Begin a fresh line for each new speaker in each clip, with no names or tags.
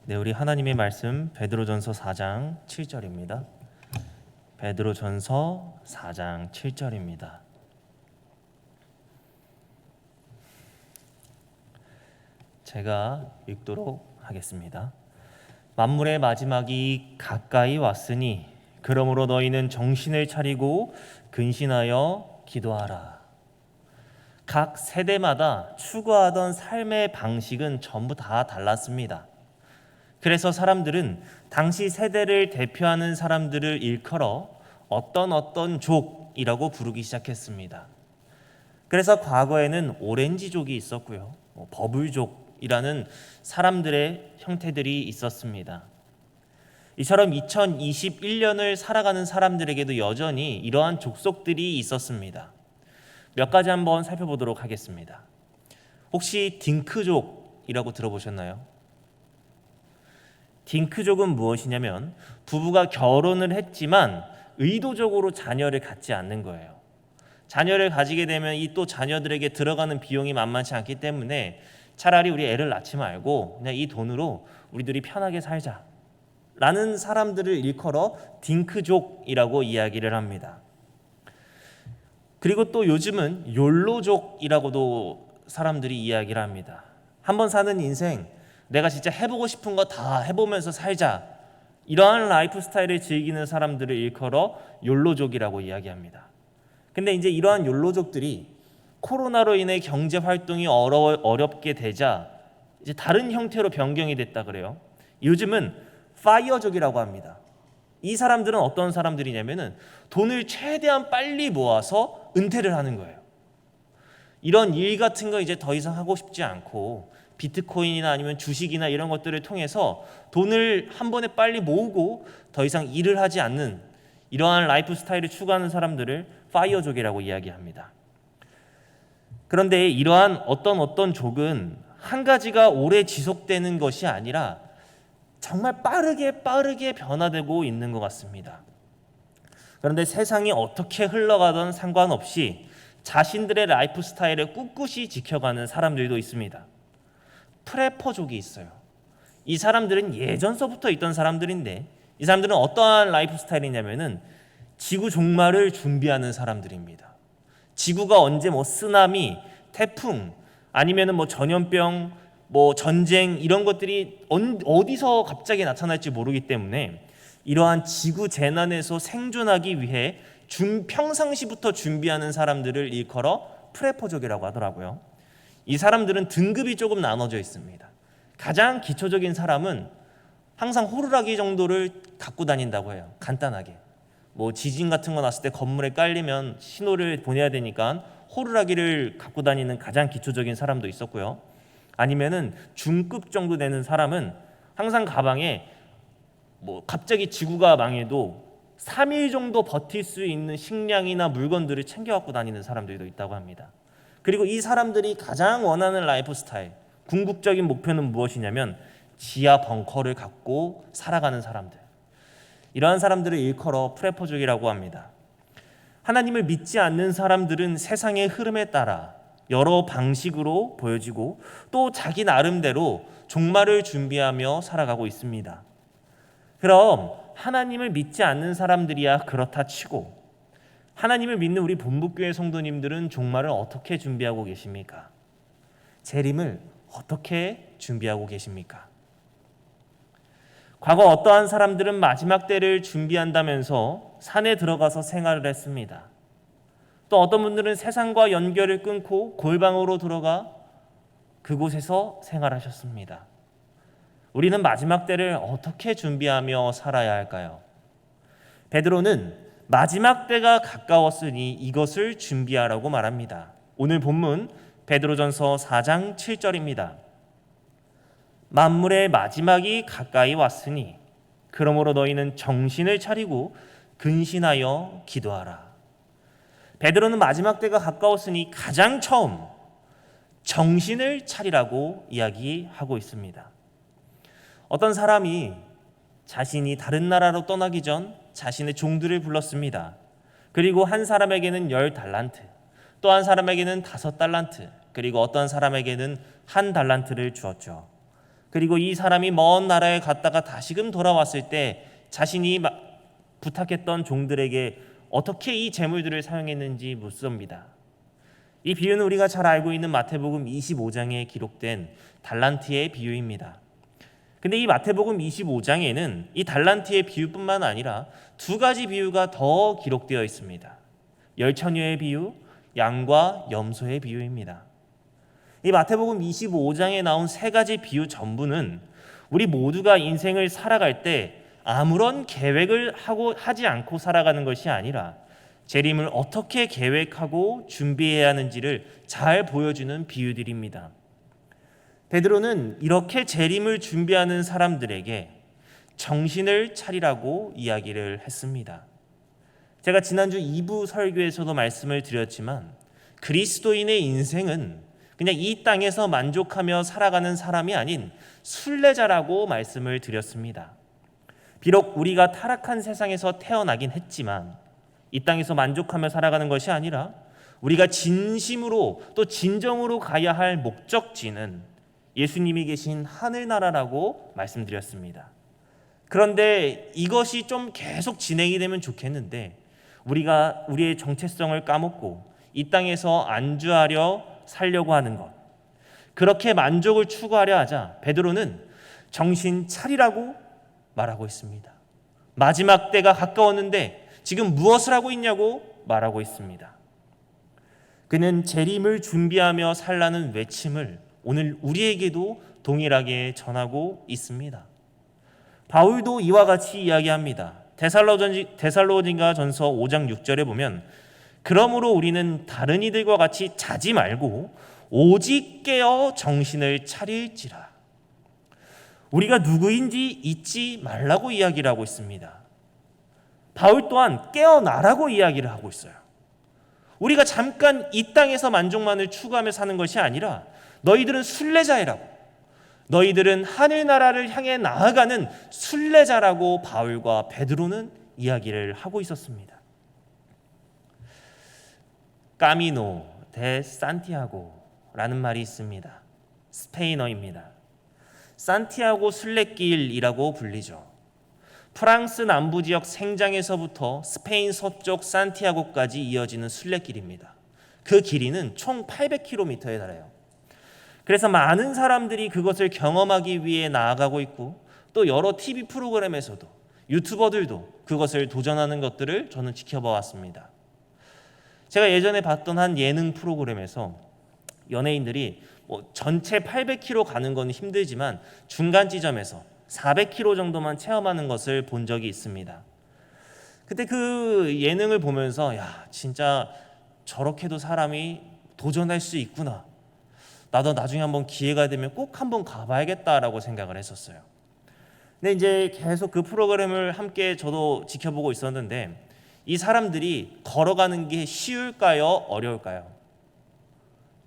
네, 우리 하나님의 말씀 베드로전서 4장 7절입니다. 베드로전서 4장 7절입니다. 제가 읽도록 하겠습니다. 만물의 마지막이 가까이 왔으니 그러므로 너희는 정신을 차리고 근신하여 기도하라. 각 세대마다 추구하던 삶의 방식은 전부 다 달랐습니다. 그래서 사람들은 당시 세대를 대표하는 사람들을 일컬어 어떤 족이라고 부르기 시작했습니다. 그래서 과거에는 오렌지족이 있었고요, 버블족이라는 사람들의 형태들이 있었습니다. 이처럼 2021년을 살아가는 사람들에게도 여전히 이러한 족속들이 있었습니다. 몇 가지 한번 살펴보도록 하겠습니다. 혹시 딩크족이라고 들어보셨나요? 딩크족은 무엇이냐면 부부가 결혼을 했지만 의도적으로 자녀를 갖지 않는 거예요. 자녀를 가지게 되면 이 또 자녀들에게 들어가는 비용이 만만치 않기 때문에 차라리 우리 애를 낳지 말고 그냥 이 돈으로 우리들이 편하게 살자 라는 사람들을 일컬어 딩크족이라고 이야기를 합니다. 그리고 또 요즘은 욜로족이라고도 사람들이 이야기를 합니다. 한번 사는 인생 내가 진짜 해보고 싶은 거 다 해보면서 살자, 이러한 라이프 스타일을 즐기는 사람들을 일컬어 욜로족이라고 이야기합니다. 근데 이제 이러한 욜로족들이 코로나로 인해 경제 활동이 어렵게 되자 이제 다른 형태로 변경이 됐다 그래요. 요즘은 파이어족이라고 합니다. 이 사람들은 어떤 사람들이냐면은 돈을 최대한 빨리 모아서 은퇴를 하는 거예요. 이런 일 같은 거 이제 더 이상 하고 싶지 않고 비트코인이나 아니면 주식이나 이런 것들을 통해서 돈을 한 번에 빨리 모으고 더 이상 일을 하지 않는 이러한 라이프 스타일을 추구하는 사람들을 파이어족이라고 이야기합니다. 그런데 이러한 어떤 족은 한 가지가 오래 지속되는 것이 아니라 정말 빠르게 변화되고 있는 것 같습니다. 그런데 세상이 어떻게 흘러가든 상관없이 자신들의 라이프 스타일을 꿋꿋이 지켜가는 사람들도 있습니다. 프레퍼족이 있어요. 이 사람들은 예전서부터 있던 사람들인데 이 사람들은 어떠한 라이프 스타일이냐면은 지구 종말을 준비하는 사람들입니다. 지구가 언제 쓰나미, 태풍, 아니면은 전염병, 전쟁 이런 것들이 어디서 갑자기 나타날지 모르기 때문에 이러한 지구 재난에서 생존하기 위해 평상시부터 준비하는 사람들을 일컬어 프레퍼족이라고 하더라고요. 이 사람들은 등급이 조금 나눠져 있습니다. 가장 기초적인 사람은 항상 호루라기 정도를 갖고 다닌다고 해요. 간단하게. 지진 같은 거 났을 때 건물에 깔리면 신호를 보내야 되니까 호루라기를 갖고 다니는 가장 기초적인 사람도 있었고요. 아니면은 중급 정도 되는 사람은 항상 가방에 갑자기 지구가 망해도 3일 정도 버틸 수 있는 식량이나 물건들을 챙겨 갖고 다니는 사람들도 있다고 합니다. 그리고 이 사람들이 가장 원하는 라이프 스타일, 궁극적인 목표는 무엇이냐면 지하 벙커를 갖고 살아가는 사람들. 이러한 사람들을 일컬어 프레퍼족이라고 합니다. 하나님을 믿지 않는 사람들은 세상의 흐름에 따라 여러 방식으로 보여지고 또 자기 나름대로 종말을 준비하며 살아가고 있습니다. 그럼 하나님을 믿지 않는 사람들이야 그렇다 치고 하나님을 믿는 우리 본부교회 성도님들은 종말을 어떻게 준비하고 계십니까? 재림을 어떻게 준비하고 계십니까? 과거 어떠한 사람들은 마지막 때를 준비한다면서 산에 들어가서 생활을 했습니다. 또 어떤 분들은 세상과 연결을 끊고 골방으로 들어가 그곳에서 생활하셨습니다. 우리는 마지막 때를 어떻게 준비하며 살아야 할까요? 베드로는 마지막 때가 가까웠으니 이것을 준비하라고 말합니다. 오늘 본문 베드로전서 4장 7절입니다. 만물의 마지막이 가까이 왔으니 그러므로 너희는 정신을 차리고 근신하여 기도하라. 베드로는 마지막 때가 가까웠으니 가장 처음 정신을 차리라고 이야기하고 있습니다. 어떤 사람이 자신이 다른 나라로 떠나기 전 자신의 종들을 불렀습니다. 그리고 한 사람에게는 10달란트, 또 한 사람에게는 5달란트, 그리고 어떤 사람에게는 1달란트를 주었죠. 그리고 이 사람이 먼 나라에 갔다가 다시금 돌아왔을 때 자신이 부탁했던 종들에게 어떻게 이 재물들을 사용했는지 묻습니다. 이 비유는 우리가 잘 알고 있는 마태복음 25장에 기록된 달란트의 비유입니다. 근데 이 마태복음 25장에는 이 달란트의 비유뿐만 아니라 두 가지 비유가 더 기록되어 있습니다. 열처녀의 비유, 양과 염소의 비유입니다. 이 마태복음 25장에 나온 세 가지 비유 전부는 우리 모두가 인생을 살아갈 때 아무런 계획을 하지 않고 살아가는 것이 아니라 재림을 어떻게 계획하고 준비해야 하는지를 잘 보여주는 비유들입니다. 베드로는 이렇게 재림을 준비하는 사람들에게 정신을 차리라고 이야기를 했습니다. 제가 지난주 2부 설교에서도 말씀을 드렸지만 그리스도인의 인생은 그냥 이 땅에서 만족하며 살아가는 사람이 아닌 순례자라고 말씀을 드렸습니다. 비록 우리가 타락한 세상에서 태어나긴 했지만 이 땅에서 만족하며 살아가는 것이 아니라 우리가 진심으로 또 진정으로 가야 할 목적지는 예수님이 계신 하늘나라라고 말씀드렸습니다. 그런데 이것이 좀 계속 진행이 되면 좋겠는데 우리가 우리의 정체성을 까먹고 이 땅에서 안주하려 살려고 하는 것, 그렇게 만족을 추구하려 하자 베드로는 정신 차리라고 말하고 있습니다. 마지막 때가 가까웠는데 지금 무엇을 하고 있냐고 말하고 있습니다. 그는 재림을 준비하며 살라는 외침을 오늘 우리에게도 동일하게 전하고 있습니다. 바울도 이와 같이 이야기합니다. 데살로니가 전서 5장 6절에 보면 그러므로 우리는 다른 이들과 같이 자지 말고 오직 깨어 정신을 차릴지라. 우리가 누구인지 잊지 말라고 이야기를 하고 있습니다. 바울 또한 깨어나라고 이야기를 하고 있어요. 우리가 잠깐 이 땅에서 만족만을 추구하며 사는 것이 아니라 너희들은 순례자이라고, 너희들은 하늘나라를 향해 나아가는 순례자라고 바울과 베드로는 이야기를 하고 있었습니다. 까미노 데 산티아고라는 말이 있습니다. 스페인어입니다. 산티아고 순례길이라고 불리죠. 프랑스 남부 지역 생장에서부터 스페인 서쪽 산티아고까지 이어지는 순례길입니다. 그 길이는 총 800km에 달해요. 그래서 많은 사람들이 그것을 경험하기 위해 나아가고 있고 또 여러 TV 프로그램에서도 유튜버들도 그것을 도전하는 것들을 저는 지켜봐 왔습니다. 제가 예전에 봤던 한 예능 프로그램에서 연예인들이 전체 800km 가는 건 힘들지만 중간 지점에서 400km 정도만 체험하는 것을 본 적이 있습니다. 그때 그 예능을 보면서 야, 진짜 저렇게도 사람이 도전할 수 있구나. 나도 나중에 한번 기회가 되면 꼭 한번 가봐야겠다라고 생각을 했었어요. 근데 이제 계속 그 프로그램을 함께 저도 지켜보고 있었는데 이 사람들이 걸어가는 게 쉬울까요? 어려울까요?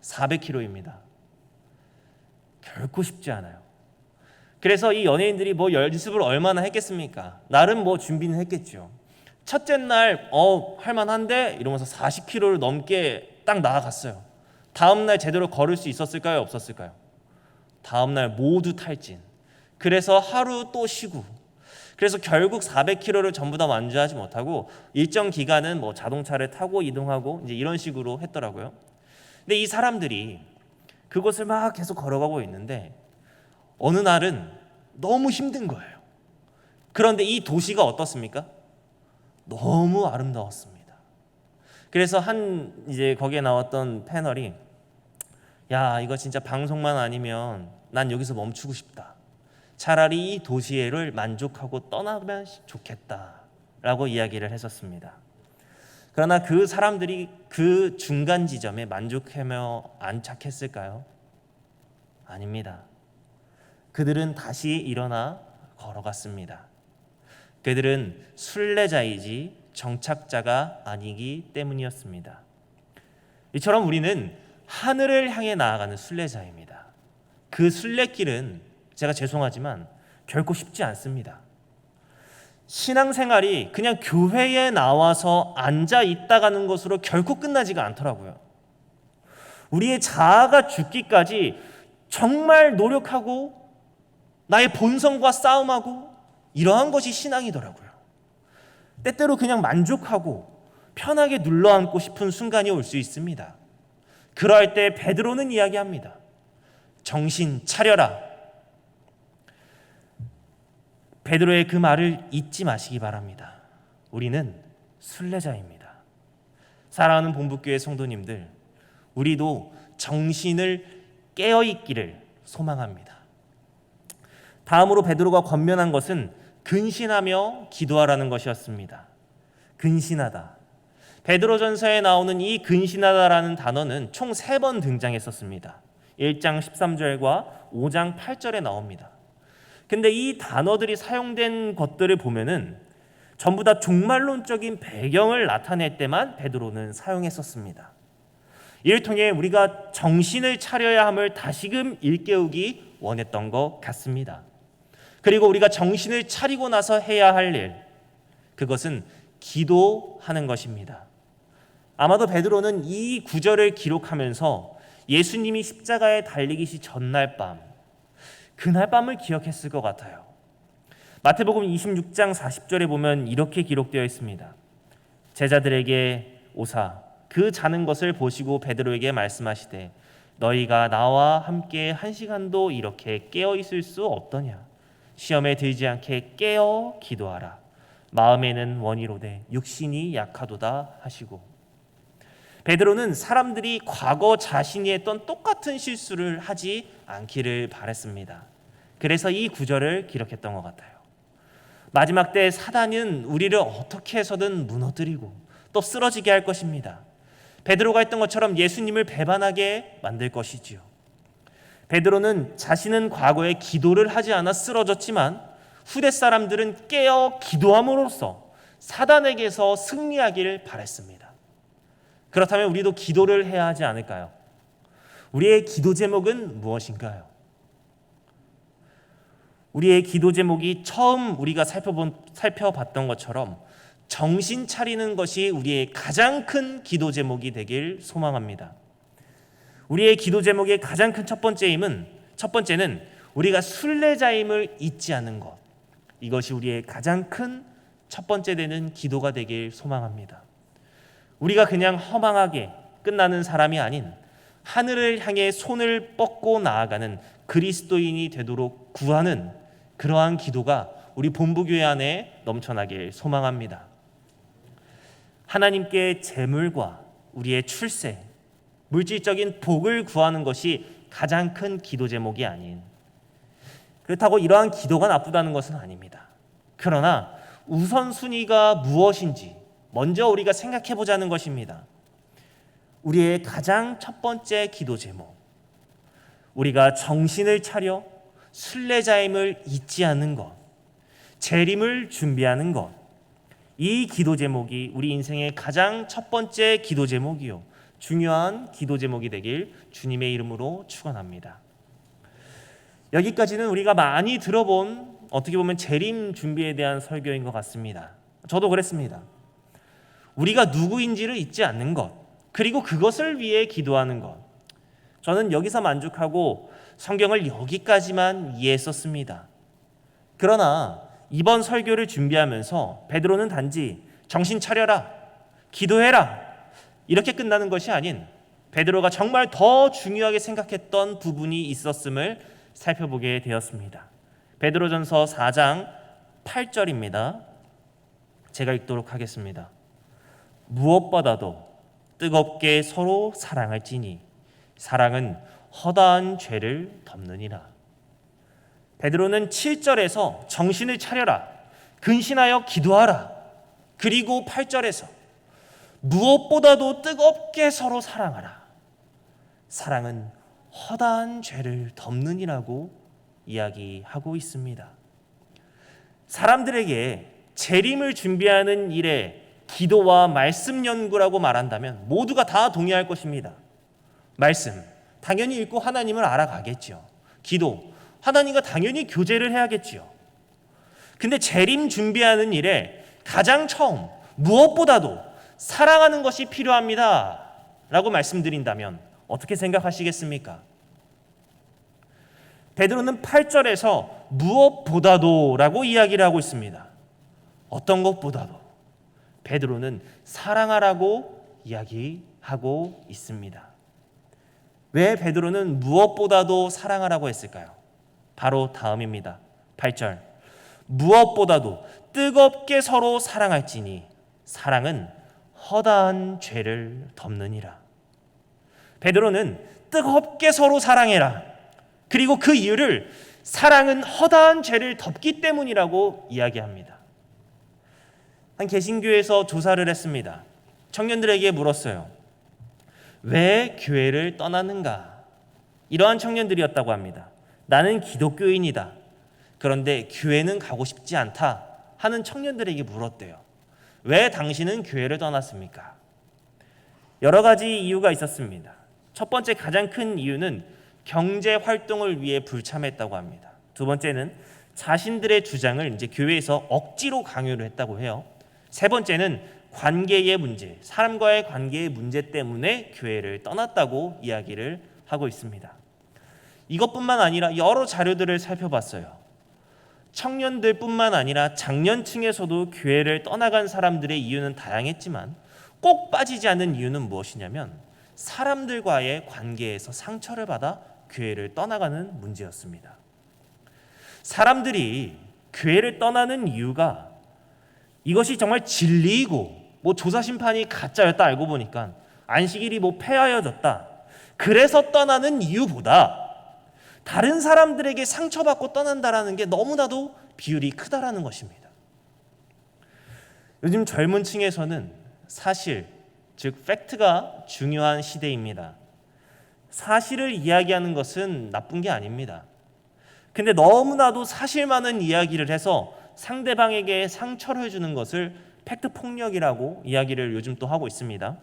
400km입니다. 결코 쉽지 않아요. 그래서 이 연예인들이 연습을 얼마나 했겠습니까? 나름 준비는 했겠죠. 첫째 날 할만한데 이러면서 40km를 넘게 딱 나아갔어요. 다음 날 제대로 걸을 수 있었을까요? 없었을까요? 다음 날 모두 탈진. 그래서 하루 또 쉬고. 그래서 결국 400km를 전부 다 완주하지 못하고 일정 기간은 자동차를 타고 이동하고 이제 이런 식으로 했더라고요. 근데 이 사람들이 그곳을 막 계속 걸어가고 있는데 어느 날은 너무 힘든 거예요. 그런데 이 도시가 어떻습니까? 너무 아름다웠습니다. 그래서 이제 거기에 나왔던 패널이 야, 이거 진짜 방송만 아니면 난 여기서 멈추고 싶다. 차라리 이 도시를 만족하고 떠나면 좋겠다라고 이야기를 했었습니다. 그러나 그 사람들이 그 중간 지점에 만족하며 안착했을까요? 아닙니다. 그들은 다시 일어나 걸어갔습니다. 그들은 순례자이지 정착자가 아니기 때문이었습니다. 이처럼 우리는 하늘을 향해 나아가는 순례자입니다. 그 순례길은 제가 죄송하지만 결코 쉽지 않습니다. 신앙생활이 그냥 교회에 나와서 앉아 있다가는 것으로 결코 끝나지가 않더라고요. 우리의 자아가 죽기까지 정말 노력하고 나의 본성과 싸움하고 이러한 것이 신앙이더라고요. 때때로 그냥 만족하고 편하게 눌러앉고 싶은 순간이 올 수 있습니다. 그러할 때 베드로는 이야기합니다. 정신 차려라. 베드로의 그 말을 잊지 마시기 바랍니다. 우리는 순례자입니다. 사랑하는 본부교회 성도님들, 우리도 정신을 깨어있기를 소망합니다. 다음으로 베드로가 권면한 것은 근신하며 기도하라는 것이었습니다. 근신하다. 베드로전서에 나오는 이 근신하다라는 단어는 총 3번 등장했었습니다. 1장 13절과 5장 8절에 나옵니다. 근데 이 단어들이 사용된 것들을 보면은 전부 다 종말론적인 배경을 나타낼 때만 베드로는 사용했었습니다. 이를 통해 우리가 정신을 차려야 함을 다시금 일깨우기 원했던 것 같습니다. 그리고 우리가 정신을 차리고 나서 해야 할 일, 그것은 기도하는 것입니다. 아마도 베드로는 이 구절을 기록하면서 예수님이 십자가에 달리기시 전날 밤, 그날 밤을 기억했을 것 같아요. 마태복음 26장 40절에 보면 이렇게 기록되어 있습니다. 제자들에게 오사 그 자는 것을 보시고 베드로에게 말씀하시되 너희가 나와 함께 1시간도 이렇게 깨어 있을 수 없더냐. 시험에 들지 않게 깨어 기도하라. 마음에는 원이로되 육신이 약하도다 하시고, 베드로는 사람들이 과거 자신이 했던 똑같은 실수를 하지 않기를 바랬습니다. 그래서 이 구절을 기록했던 것 같아요. 마지막 때 사단은 우리를 어떻게 해서든 무너뜨리고 또 쓰러지게 할 것입니다. 베드로가 했던 것처럼 예수님을 배반하게 만들 것이지요. 베드로는 자신은 과거에 기도를 하지 않아 쓰러졌지만 후대 사람들은 깨어 기도함으로써 사단에게서 승리하기를 바랬습니다. 그렇다면 우리도 기도를 해야 하지 않을까요? 우리의 기도 제목은 무엇인가요? 우리의 기도 제목이 처음 우리가 살펴봤던 것처럼 정신 차리는 것이 우리의 가장 큰 기도 제목이 되길 소망합니다. 우리의 기도 제목의 가장 큰 첫 번째는 우리가 순례자임을 잊지 않는 것. 이것이 우리의 가장 큰 첫 번째 되는 기도가 되길 소망합니다. 우리가 그냥 허망하게 끝나는 사람이 아닌 하늘을 향해 손을 뻗고 나아가는 그리스도인이 되도록 구하는 그러한 기도가 우리 본부교회 안에 넘쳐나길 소망합니다. 하나님께 재물과 우리의 출세, 물질적인 복을 구하는 것이 가장 큰 기도 제목이 아닌, 그렇다고 이러한 기도가 나쁘다는 것은 아닙니다. 그러나 우선순위가 무엇인지 먼저 우리가 생각해 보자는 것입니다. 우리의 가장 첫 번째 기도 제목, 우리가 정신을 차려 순례자임을 잊지 않는 것, 재림을 준비하는 것, 이 기도 제목이 우리 인생의 가장 첫 번째 기도 제목이요, 중요한 기도 제목이 되길 주님의 이름으로 축원합니다. 여기까지는 우리가 많이 들어본, 어떻게 보면 재림 준비에 대한 설교인 것 같습니다. 저도 그랬습니다. 우리가 누구인지를 잊지 않는 것, 그리고 그것을 위해 기도하는 것. 저는 여기서 만족하고 성경을 여기까지만 이해했었습니다. 그러나 이번 설교를 준비하면서 베드로는 단지 정신 차려라, 기도해라 이렇게 끝나는 것이 아닌 베드로가 정말 더 중요하게 생각했던 부분이 있었음을 살펴보게 되었습니다. 베드로전서 4장 8절입니다. 제가 읽도록 하겠습니다. 무엇보다도 뜨겁게 서로 사랑할지니 사랑은 허다한 죄를 덮느니라. 베드로는 7절에서 정신을 차려라, 근신하여 기도하라, 그리고 8절에서 무엇보다도 뜨겁게 서로 사랑하라, 사랑은 허다한 죄를 덮느니라고 이야기하고 있습니다. 사람들에게 재림을 준비하는 일에 기도와 말씀 연구라고 말한다면 모두가 다 동의할 것입니다. 말씀, 당연히 읽고 하나님을 알아가겠죠. 기도, 하나님과 당연히 교제를 해야겠지요. 근데 재림 준비하는 일에 가장 처음 무엇보다도 사랑하는 것이 필요합니다 라고 말씀드린다면 어떻게 생각하시겠습니까? 베드로는 8절에서 무엇보다도라고 이야기를 하고 있습니다. 어떤 것보다도 베드로는 사랑하라고 이야기하고 있습니다. 왜 베드로는 무엇보다도 사랑하라고 했을까요? 바로 다음입니다. 8절. 무엇보다도 뜨겁게 서로 사랑할지니 사랑은 허다한 죄를 덮느니라. 베드로는 뜨겁게 서로 사랑해라. 그리고 그 이유를 사랑은 허다한 죄를 덮기 때문이라고 이야기합니다. 한 개신교에서 조사를 했습니다. 청년들에게 물었어요. 왜 교회를 떠나는가? 이러한 청년들이었다고 합니다. 나는 기독교인이다. 그런데 교회는 가고 싶지 않다 하는 청년들에게 물었대요. 왜 당신은 교회를 떠났습니까? 여러 가지 이유가 있었습니다. 첫 번째 가장 큰 이유는 경제 활동을 위해 불참했다고 합니다. 두 번째는 자신들의 주장을 이제 교회에서 억지로 강요를 했다고 해요. 세 번째는 관계의 문제, 사람과의 관계의 문제 때문에 교회를 떠났다고 이야기를 하고 있습니다. 이것뿐만 아니라 여러 자료들을 살펴봤어요. 청년들뿐만 아니라 장년층에서도 교회를 떠나간 사람들의 이유는 다양했지만 꼭 빠지지 않는 이유는 무엇이냐면 사람들과의 관계에서 상처를 받아 교회를 떠나가는 문제였습니다. 사람들이 교회를 떠나는 이유가 이것이 정말 진리이고 조사 심판이 가짜였다 알고 보니까 안식일이 폐하여졌다. 그래서 떠나는 이유보다 다른 사람들에게 상처받고 떠난다라는 게 너무나도 비율이 크다라는 것입니다. 요즘 젊은 층에서는 사실, 즉 팩트가 중요한 시대입니다. 사실을 이야기하는 것은 나쁜 게 아닙니다. 근데 너무나도 사실만은 이야기를 해서 상대방에게 상처를 해주는 것을 팩트 폭력이라고 이야기를 요즘 또 하고 있습니다.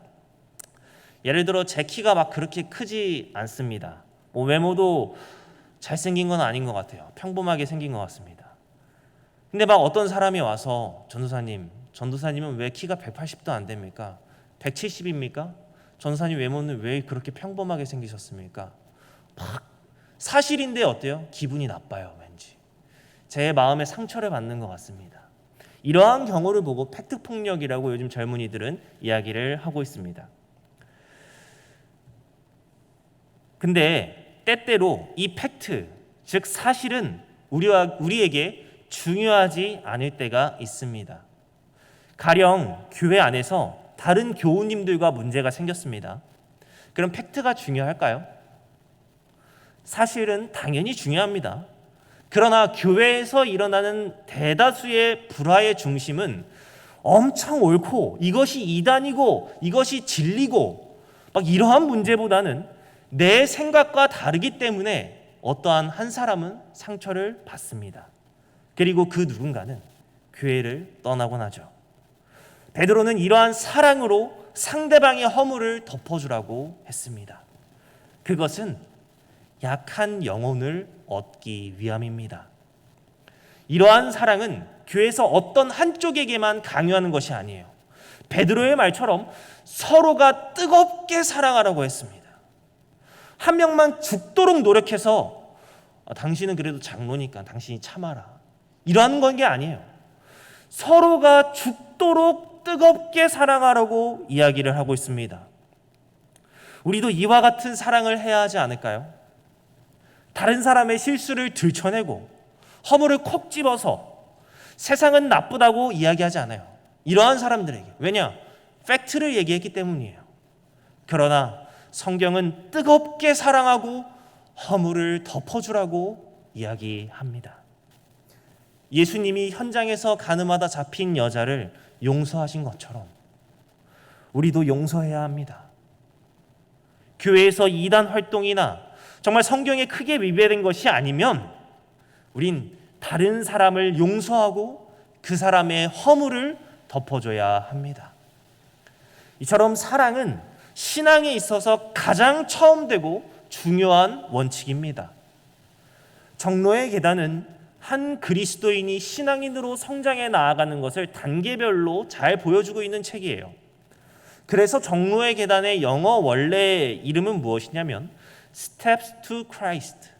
예를 들어 제 키가 그렇게 크지 않습니다. 외모도 잘생긴 건 아닌 것 같아요. 평범하게 생긴 것 같습니다. 근데 어떤 사람이 와서 전도사님은 왜 키가 180도 안 됩니까? 170입니까? 전도사님 외모는 왜 그렇게 평범하게 생기셨습니까? 사실인데 어때요? 기분이 나빠요. 왠지 제 마음에 상처를 받는 것 같습니다. 이러한 경우를 보고 팩트 폭력이라고 요즘 젊은이들은 이야기를 하고 있습니다. 근데 때때로 이 팩트, 즉 사실은 우리에게 중요하지 않을 때가 있습니다. 가령 교회 안에서 다른 교우님들과 문제가 생겼습니다. 그럼 팩트가 중요할까요? 사실은 당연히 중요합니다. 그러나 교회에서 일어나는 대다수의 불화의 중심은 엄청 옳고 이것이 이단이고 이것이 진리고 이러한 문제보다는 내 생각과 다르기 때문에 어떠한 한 사람은 상처를 받습니다. 그리고 그 누군가는 교회를 떠나곤 하죠. 베드로는 이러한 사랑으로 상대방의 허물을 덮어주라고 했습니다. 그것은 약한 영혼을 얻기 위함입니다. 이러한 사랑은 교회에서 어떤 한쪽에게만 강요하는 것이 아니에요. 베드로의 말처럼 서로가 뜨겁게 사랑하라고 했습니다. 한 명만 죽도록 노력해서 당신은 그래도 장로니까 당신이 참아라. 이러한 건 게 아니에요. 서로가 죽도록 뜨겁게 사랑하라고 이야기를 하고 있습니다. 우리도 이와 같은 사랑을 해야 하지 않을까요? 다른 사람의 실수를 들춰내고 허물을 콕 집어서 세상은 나쁘다고 이야기하지 않아요. 이러한 사람들에게. 왜냐? 팩트를 얘기했기 때문이에요. 그러나 성경은 뜨겁게 사랑하고 허물을 덮어주라고 이야기합니다. 예수님이 현장에서 가늠하다 잡힌 여자를 용서하신 것처럼 우리도 용서해야 합니다. 교회에서 이단 활동이나 정말 성경에 크게 위배된 것이 아니면 우린 다른 사람을 용서하고 그 사람의 허물을 덮어줘야 합니다. 이처럼 사랑은 신앙에 있어서 가장 처음 되고 중요한 원칙입니다. 정로의 계단은 한 그리스도인이 신앙인으로 성장해 나아가는 것을 단계별로 잘 보여주고 있는 책이에요. 그래서 정로의 계단의 영어 원래 이름은 무엇이냐면 Steps to Christ,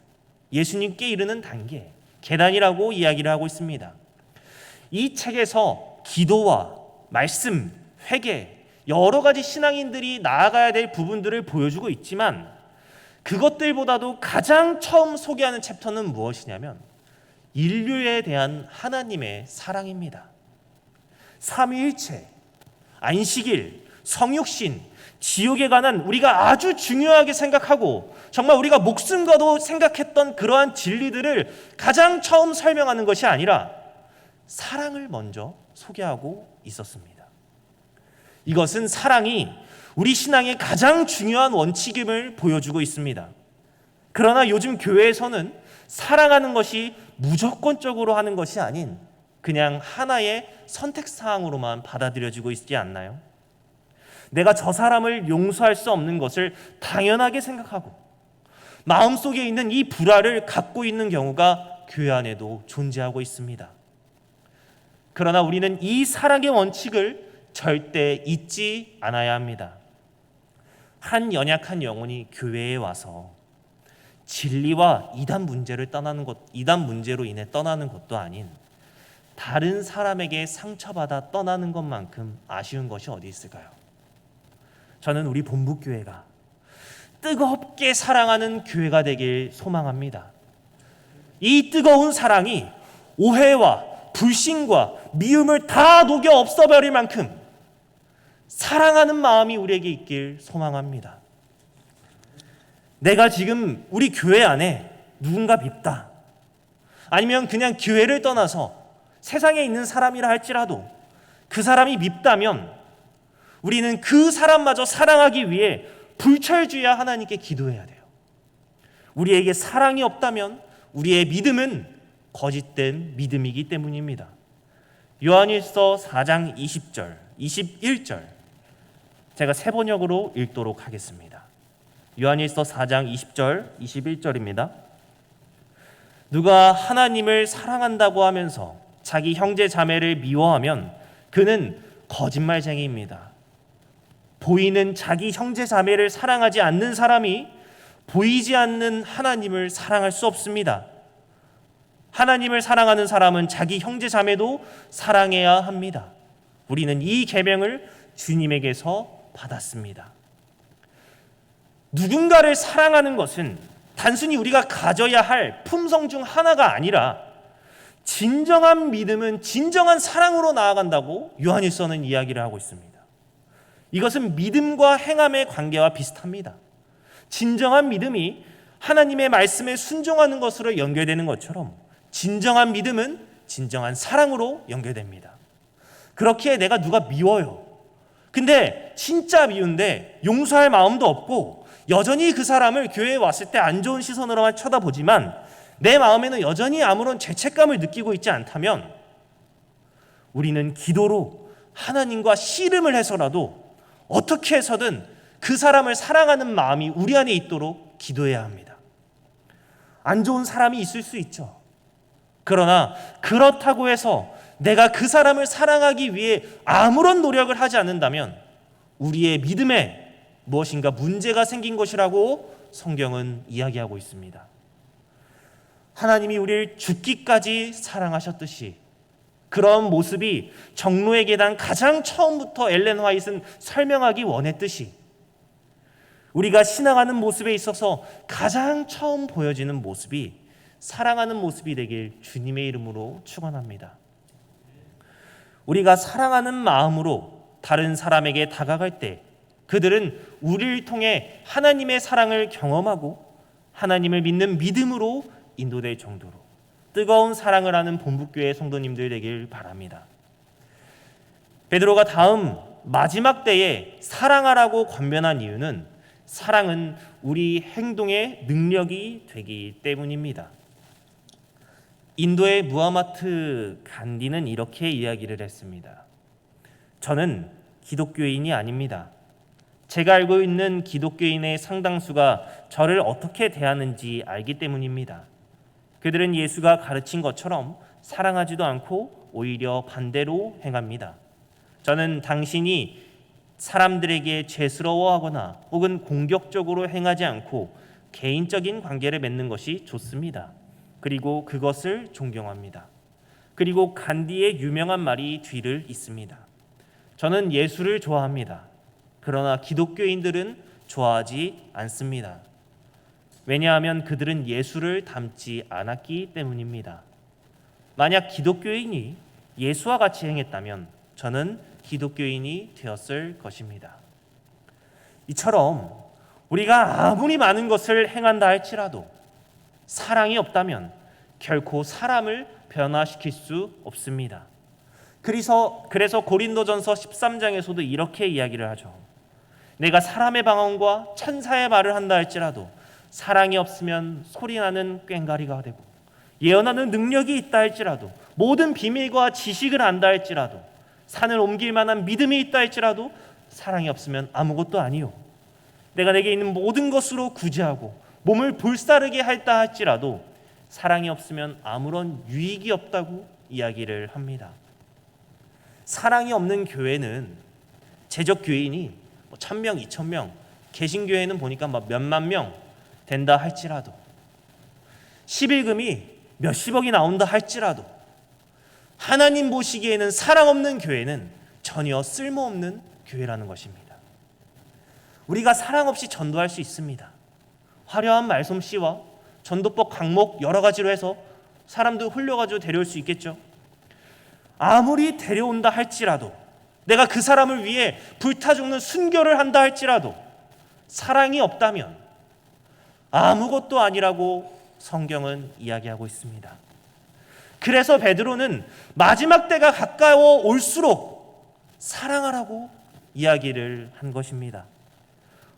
예수님께 이르는 단계, 계단이라고 이야기를 하고 있습니다. 이 책에서 기도와 말씀, 회개, 여러 가지 신앙인들이 나아가야 될 부분들을 보여주고 있지만 그것들보다도 가장 처음 소개하는 챕터는 무엇이냐면 인류에 대한 하나님의 사랑입니다. 삼위일체, 안식일, 성육신, 지옥에 관한 우리가 아주 중요하게 생각하고 정말 우리가 목숨과도 생각했던 그러한 진리들을 가장 처음 설명하는 것이 아니라 사랑을 먼저 소개하고 있었습니다. 이것은 사랑이 우리 신앙의 가장 중요한 원칙임을 보여주고 있습니다. 그러나 요즘 교회에서는 사랑하는 것이 무조건적으로 하는 것이 아닌 그냥 하나의 선택사항으로만 받아들여지고 있지 않나요? 내가 저 사람을 용서할 수 없는 것을 당연하게 생각하고 마음속에 있는 이 불화를 갖고 있는 경우가 교회 안에도 존재하고 있습니다. 그러나 우리는 이 사랑의 원칙을 절대 잊지 않아야 합니다. 한 연약한 영혼이 교회에 와서 진리와 이단 문제로 인해 떠나는 것도 아닌 다른 사람에게 상처받아 떠나는 것만큼 아쉬운 것이 어디 있을까요? 저는 우리 본부교회가 뜨겁게 사랑하는 교회가 되길 소망합니다. 이 뜨거운 사랑이 오해와 불신과 미움을 다 녹여 없어버릴 만큼 사랑하는 마음이 우리에게 있길 소망합니다. 내가 지금 우리 교회 안에 누군가 밉다, 아니면 그냥 교회를 떠나서 세상에 있는 사람이라 할지라도 그 사람이 밉다면 우리는 그 사람마저 사랑하기 위해 불철주야 하나님께 기도해야 돼요. 우리에게 사랑이 없다면 우리의 믿음은 거짓된 믿음이기 때문입니다. 요한일서 4장 20절, 21절 제가 세 번역으로 읽도록 하겠습니다. 요한일서 4장 20절, 21절입니다. 누가 하나님을 사랑한다고 하면서 자기 형제 자매를 미워하면 그는 거짓말쟁이입니다. 보이는 자기 형제 자매를 사랑하지 않는 사람이 보이지 않는 하나님을 사랑할 수 없습니다. 하나님을 사랑하는 사람은 자기 형제 자매도 사랑해야 합니다. 우리는 이 계명을 주님에게서 받았습니다. 누군가를 사랑하는 것은 단순히 우리가 가져야 할 품성 중 하나가 아니라 진정한 믿음은 진정한 사랑으로 나아간다고 요한일서는 이야기를 하고 있습니다. 이것은 믿음과 행함의 관계와 비슷합니다. 진정한 믿음이 하나님의 말씀에 순종하는 것으로 연결되는 것처럼 진정한 믿음은 진정한 사랑으로 연결됩니다. 그렇기에 내가 누가 미워요. 근데 진짜 미운데 용서할 마음도 없고 여전히 그 사람을 교회에 왔을 때 안 좋은 시선으로만 쳐다보지만 내 마음에는 여전히 아무런 죄책감을 느끼고 있지 않다면 우리는 기도로 하나님과 씨름을 해서라도 어떻게 해서든 그 사람을 사랑하는 마음이 우리 안에 있도록 기도해야 합니다. 안 좋은 사람이 있을 수 있죠. 그러나 그렇다고 해서 내가 그 사람을 사랑하기 위해 아무런 노력을 하지 않는다면 우리의 믿음에 무엇인가 문제가 생긴 것이라고 성경은 이야기하고 있습니다. 하나님이 우리를 죽기까지 사랑하셨듯이 그런 모습이 정로의 계단 가장 처음부터 엘렌 화이트는 설명하기 원했듯이 우리가 신앙하는 모습에 있어서 가장 처음 보여지는 모습이 사랑하는 모습이 되길 주님의 이름으로 축원합니다. 우리가 사랑하는 마음으로 다른 사람에게 다가갈 때 그들은 우리를 통해 하나님의 사랑을 경험하고 하나님을 믿는 믿음으로 인도될 정도로 뜨거운 사랑을 하는 본부교회 성도님들 되길 바랍니다. 베드로가 다음 마지막 때에 사랑하라고 권면한 이유는 사랑은 우리 행동의 능력이 되기 때문입니다. 인도의 무하마트 간디는 이렇게 이야기를 했습니다. 저는 기독교인이 아닙니다. 제가 알고 있는 기독교인의 상당수가 저를 어떻게 대하는지 알기 때문입니다. 그들은 예수가 가르친 것처럼 사랑하지도 않고 오히려 반대로 행합니다. 저는 당신이 사람들에게 죄스러워하거나 혹은 공격적으로 행하지 않고 개인적인 관계를 맺는 것이 좋습니다. 그리고 그것을 존경합니다. 그리고 간디의 유명한 말이 뒤를 잇습니다. 저는 예수를 좋아합니다. 그러나 기독교인들은 좋아하지 않습니다. 왜냐하면 그들은 예수를 닮지 않았기 때문입니다. 만약 기독교인이 예수와 같이 행했다면 저는 기독교인이 되었을 것입니다. 이처럼 우리가 아무리 많은 것을 행한다 할지라도 사랑이 없다면 결코 사람을 변화시킬 수 없습니다. 그래서 고린도전서 13장에서도 이렇게 이야기를 하죠. 내가 사람의 방언과 천사의 말을 한다 할지라도 사랑이 없으면 소리나는 꽹과리가 되고 예언하는 능력이 있다 할지라도 모든 비밀과 지식을 안다 할지라도 산을 옮길 만한 믿음이 있다 할지라도 사랑이 없으면 아무것도 아니요. 내가 내게 있는 모든 것으로 구제하고 몸을 불사르게 할다 할지라도 사랑이 없으면 아무런 유익이 없다고 이야기를 합니다. 사랑이 없는 교회는 제적 교인이 1,000명, 2,000명, 개신교회는 보니까 몇만 명 된다 할지라도 11금이 몇십억이 나온다 할지라도 하나님 보시기에는 사랑 없는 교회는 전혀 쓸모없는 교회라는 것입니다. 우리가 사랑 없이 전도할 수 있습니다. 화려한 말솜씨와 전도법 강목 여러 가지로 해서 사람들 홀려가지고 데려올 수 있겠죠. 아무리 데려온다 할지라도 내가 그 사람을 위해 불타 죽는 순교를 한다 할지라도 사랑이 없다면 아무것도 아니라고 성경은 이야기하고 있습니다. 그래서 베드로는 마지막 때가 가까워 올수록 사랑하라고 이야기를 한 것입니다.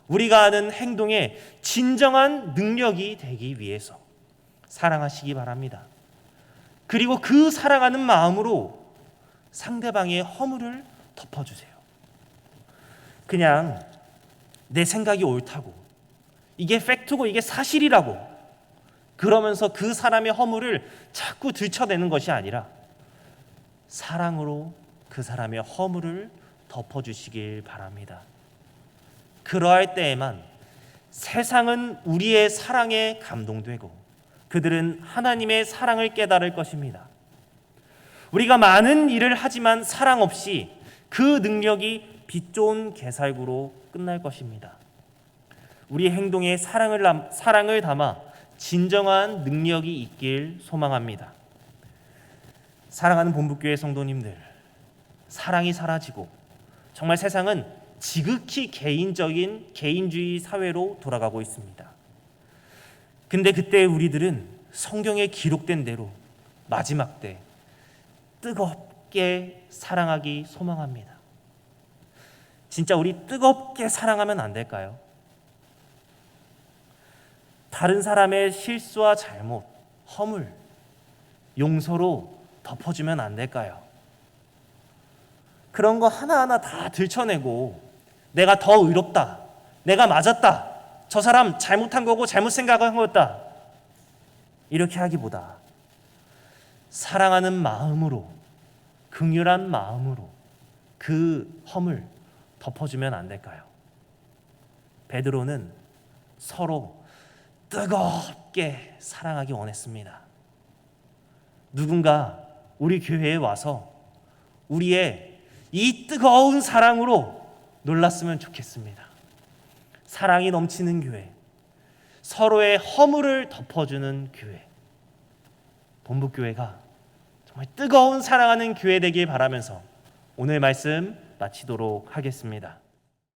우리가 하는 행동에 진정한 능력이 되기 위해서 사랑하시기 바랍니다. 그리고 그 사랑하는 마음으로 상대방의 허물을 덮어주세요. 그냥 내 생각이 옳다고 이게 팩트고 이게 사실이라고 그러면서 그 사람의 허물을 자꾸 들춰내는 것이 아니라 사랑으로 그 사람의 허물을 덮어주시길 바랍니다. 그러할 때에만 세상은 우리의 사랑에 감동되고 그들은 하나님의 사랑을 깨달을 것입니다. 우리가 많은 일을 하지만 사랑 없이 그 능력이 빛 좋은 개살구로 끝날 것입니다. 우리 행동에 사랑을 담아 진정한 능력이 있길 소망합니다. 사랑하는 본부교회 성도님들, 사랑이 사라지고 정말 세상은 지극히 개인주의 사회로 돌아가고 있습니다. 근데 그때 우리들은 성경에 기록된 대로 마지막 때 뜨겁게 사랑하기 소망합니다. 진짜 우리 뜨겁게 사랑하면 안 될까요? 다른 사람의 실수와 잘못, 허물, 용서로 덮어주면 안 될까요? 그런 거 하나하나 다 들춰내고 내가 더 의롭다, 내가 맞았다, 저 사람 잘못한 거고 잘못 생각한 거였다 이렇게 하기보다 사랑하는 마음으로, 긍휼한 마음으로 그 허물 덮어주면 안 될까요? 베드로는 서로 뜨겁게 사랑하기 원했습니다. 누군가 우리 교회에 와서 우리의 이 뜨거운 사랑으로 놀랐으면 좋겠습니다. 사랑이 넘치는 교회, 서로의 허물을 덮어주는 교회, 본부교회가 정말 뜨거운 사랑하는 교회 되길 바라면서 오늘 말씀 마치도록 하겠습니다.